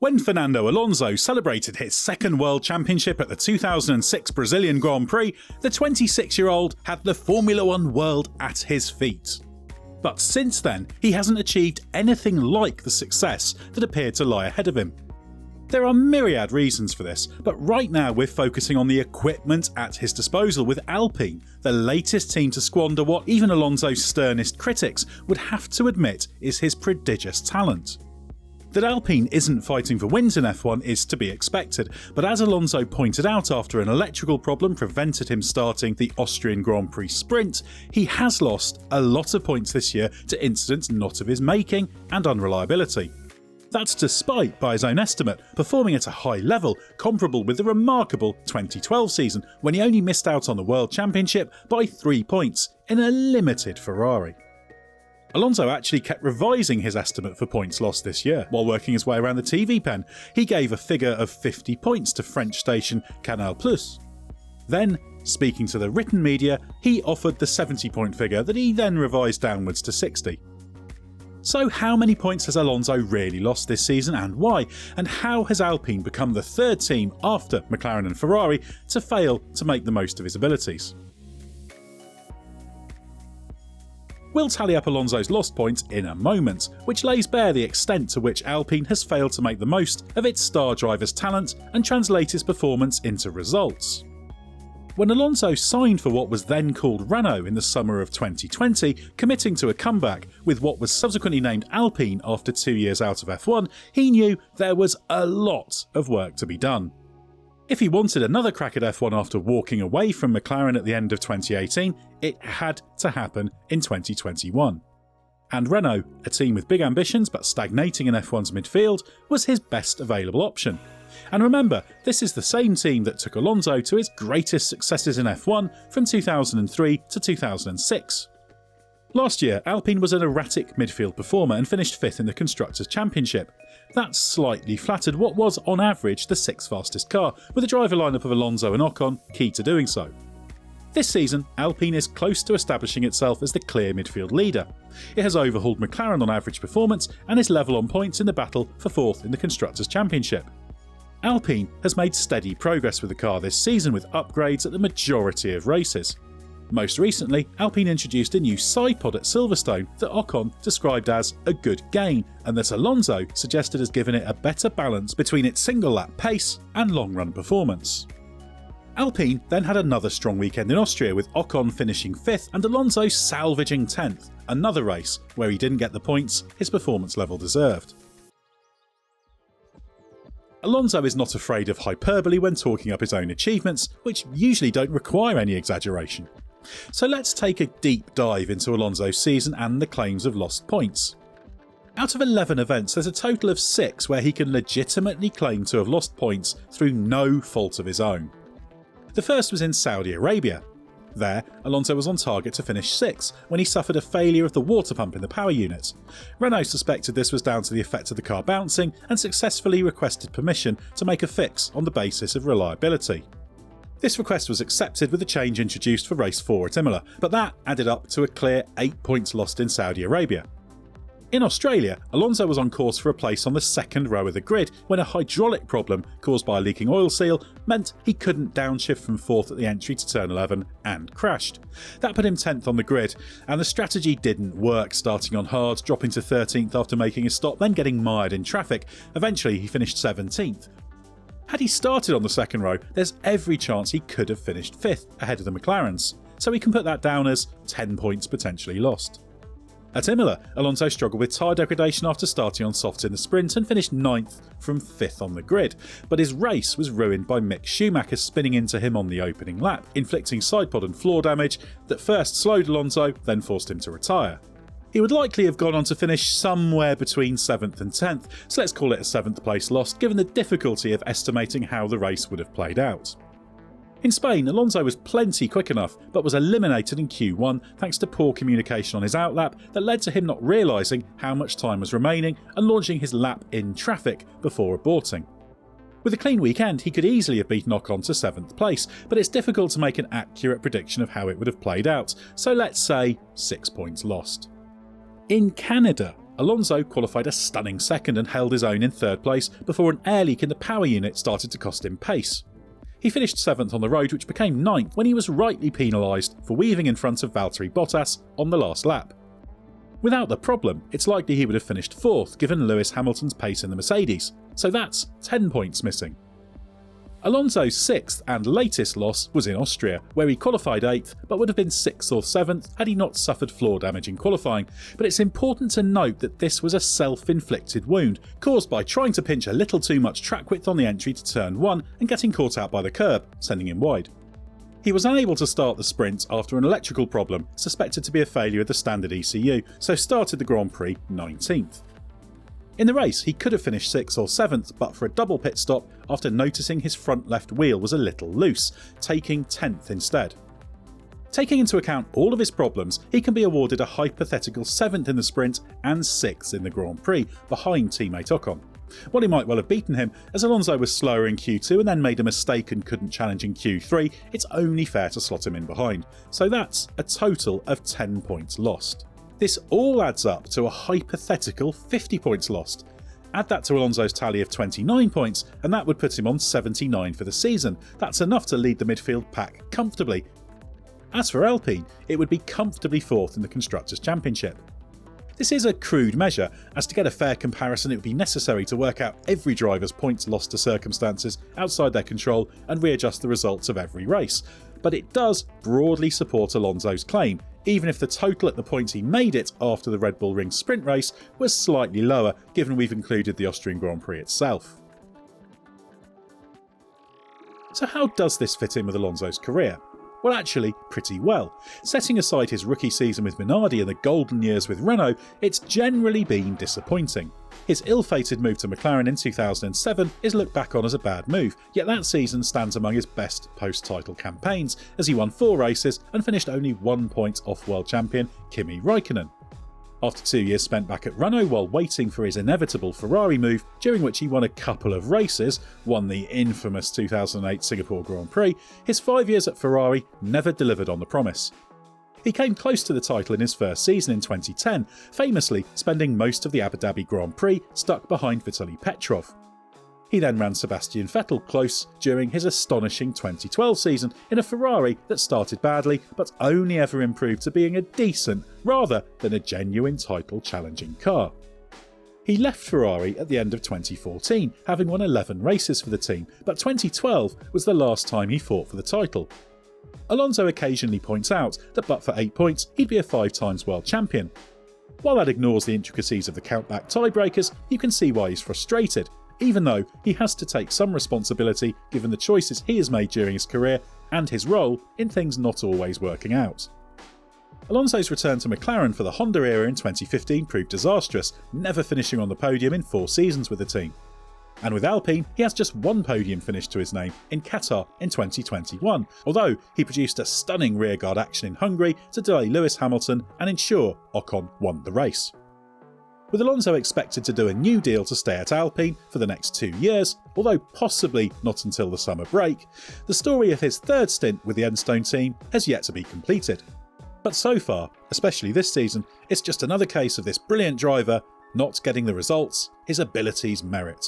When Fernando Alonso celebrated his second World Championship at the 2006 Brazilian Grand Prix, the 26-year-old had the Formula One world at his feet. But since then, he hasn't achieved anything like the success that appeared to lie ahead of him. There are myriad reasons for this, but right now we're focusing on the equipment at his disposal, with Alpine the latest team to squander what even Alonso's sternest critics would have to admit is his prodigious talent. That Alpine isn't fighting for wins in F1 is to be expected, but as Alonso pointed out after an electrical problem prevented him starting the Austrian Grand Prix sprint, he has lost a lot of points this year to incidents not of his making and unreliability. That's despite, by his own estimate, performing at a high level comparable with the remarkable 2012 season when he only missed out on the World Championship by 3 points in a limited Ferrari. Alonso actually kept revising his estimate for points lost this year while working his way around the TV pen. He gave a figure of 50 points to French station Canal+. Then, speaking to the written media, he offered the 70-point figure that he then revised downwards to 60. So how many points has Alonso really lost this season and why? And how has Alpine become the third team after McLaren and Ferrari to fail to make the most of his abilities? We'll tally up Alonso's lost points in a moment, which lays bare the extent to which Alpine has failed to make the most of its star driver's talent and translate his performance into results. When Alonso signed for what was then called Renault in the summer of 2020, committing to a comeback with what was subsequently named Alpine after 2 years out of F1, he knew there was a lot of work to be done. If he wanted another crack at F1 after walking away from McLaren at the end of 2018, it had to happen in 2021. And Renault, a team with big ambitions but stagnating in F1's midfield, was his best available option. And remember, this is the same team that took Alonso to his greatest successes in F1 from 2003 to 2006. Last year, Alpine was an erratic midfield performer and finished 5th in the Constructors' Championship. That slightly flattered what was, on average, the 6th fastest car, with a driver lineup of Alonso and Ocon key to doing so. This season, Alpine is close to establishing itself as the clear midfield leader. It has overhauled McLaren on average performance and is level on points in the battle for 4th in the Constructors' Championship. Alpine has made steady progress with the car this season with upgrades at the majority of races. Most recently, Alpine introduced a new side pod at Silverstone that Ocon described as a good gain, and that Alonso suggested has given it a better balance between its single-lap pace and long-run performance. Alpine then had another strong weekend in Austria, with Ocon finishing 5th and Alonso salvaging 10th, another race where he didn't get the points his performance level deserved. Alonso is not afraid of hyperbole when talking up his own achievements, which usually don't require any exaggeration. So let's take a deep dive into Alonso's season and the claims of lost points. Out of 11 events, there's a total of 6 where he can legitimately claim to have lost points through no fault of his own. The first was in Saudi Arabia. There, Alonso was on target to finish 6th when he suffered a failure of the water pump in the power unit. Renault suspected this was down to the effect of the car bouncing and successfully requested permission to make a fix on the basis of reliability. This request was accepted with a change introduced for race 4 at Imola, but that added up to a clear 8 points lost in Saudi Arabia. In Australia, Alonso was on course for a place on the second row of the grid when a hydraulic problem caused by a leaking oil seal meant he couldn't downshift from 4th at the entry to turn 11 and crashed. That put him 10th on the grid, and the strategy didn't work, starting on hards, dropping to 13th after making a stop, then getting mired in traffic. Eventually he finished 17th. Had he started on the second row, there's every chance he could have finished 5th ahead of the McLarens, so we can put that down as 10 points potentially lost. At Imola, Alonso struggled with tyre degradation after starting on softs in the sprint and finished 9th from 5th on the grid, but his race was ruined by Mick Schumacher spinning into him on the opening lap, inflicting sidepod and floor damage that first slowed Alonso, then forced him to retire. He would likely have gone on to finish somewhere between 7th and 10th, so let's call it a 7th place lost given the difficulty of estimating how the race would have played out. In Spain, Alonso was plenty quick enough, but was eliminated in Q1 thanks to poor communication on his outlap that led to him not realising how much time was remaining and launching his lap in traffic before aborting. With a clean weekend, he could easily have beaten Ocon to 7th place, but it's difficult to make an accurate prediction of how it would have played out, so let's say 6 points lost. In Canada, Alonso qualified a stunning second and held his own in third place before an air leak in the power unit started to cost him pace. He finished 7th on the road, which became 9th when he was rightly penalised for weaving in front of Valtteri Bottas on the last lap. Without the problem, it's likely he would have finished 4th given Lewis Hamilton's pace in the Mercedes, so that's 10 points missing. Alonso's 6th and latest loss was in Austria, where he qualified 8th but would have been 6th or 7th had he not suffered floor damage in qualifying. But it's important to note that this was a self-inflicted wound, caused by trying to pinch a little too much track width on the entry to turn 1 and getting caught out by the curb, sending him wide. He was unable to start the sprint after an electrical problem, suspected to be a failure of the standard ECU, so started the Grand Prix 19th. In the race, he could have finished 6th or 7th, but for a double pit stop after noticing his front left wheel was a little loose, taking 10th instead. Taking into account all of his problems, he can be awarded a hypothetical 7th in the sprint and 6th in the Grand Prix, behind teammate Ocon. While he might well have beaten him, as Alonso was slower in Q2 and then made a mistake and couldn't challenge in Q3, it's only fair to slot him in behind. So that's a total of 10 points lost. This all adds up to a hypothetical 50 points lost. Add that to Alonso's tally of 29 points and that would put him on 79 for the season. That's enough to lead the midfield pack comfortably. As for Alpine, it would be comfortably 4th in the Constructors' Championship. This is a crude measure, as to get a fair comparison it would be necessary to work out every driver's points lost to circumstances outside their control and readjust the results of every race. But it does broadly support Alonso's claim, even if the total at the point he made it after the Red Bull Ring sprint race was slightly lower, given we've included the Austrian Grand Prix itself. So how does this fit in with Alonso's career? Well, actually, pretty well. Setting aside his rookie season with Minardi and the golden years with Renault, it's generally been disappointing. His ill-fated move to McLaren in 2007 is looked back on as a bad move, yet that season stands among his best post-title campaigns, as he won 4 races and finished only 1 point off world champion Kimi Räikkönen. After 2 years spent back at Renault while waiting for his inevitable Ferrari move, during which he won a couple of races, won the infamous 2008 Singapore Grand Prix, his 5 years at Ferrari never delivered on the promise. He came close to the title in his first season in 2010, famously spending most of the Abu Dhabi Grand Prix stuck behind Vitaly Petrov. He then ran Sebastian Vettel close during his astonishing 2012 season in a Ferrari that started badly but only ever improved to being a decent rather than a genuine title-challenging car. He left Ferrari at the end of 2014, having won 11 races for the team, but 2012 was the last time he fought for the title. Alonso occasionally points out that but for 8 points he'd be a 5 times world champion. While that ignores the intricacies of the countback tiebreakers, you can see why he's frustrated, even though he has to take some responsibility given the choices he has made during his career and his role in things not always working out. Alonso's return to McLaren for the Honda era in 2015 proved disastrous, never finishing on the podium in 4 seasons with the team. And with Alpine, he has just 1 podium finish to his name in Qatar in 2021, although he produced a stunning rearguard action in Hungary to delay Lewis Hamilton and ensure Ocon won the race. With Alonso expected to do a new deal to stay at Alpine for the next 2 years, although possibly not until the summer break, the story of his 3rd stint with the Enstone team has yet to be completed. But so far, especially this season, it's just another case of this brilliant driver not getting the results his abilities merit.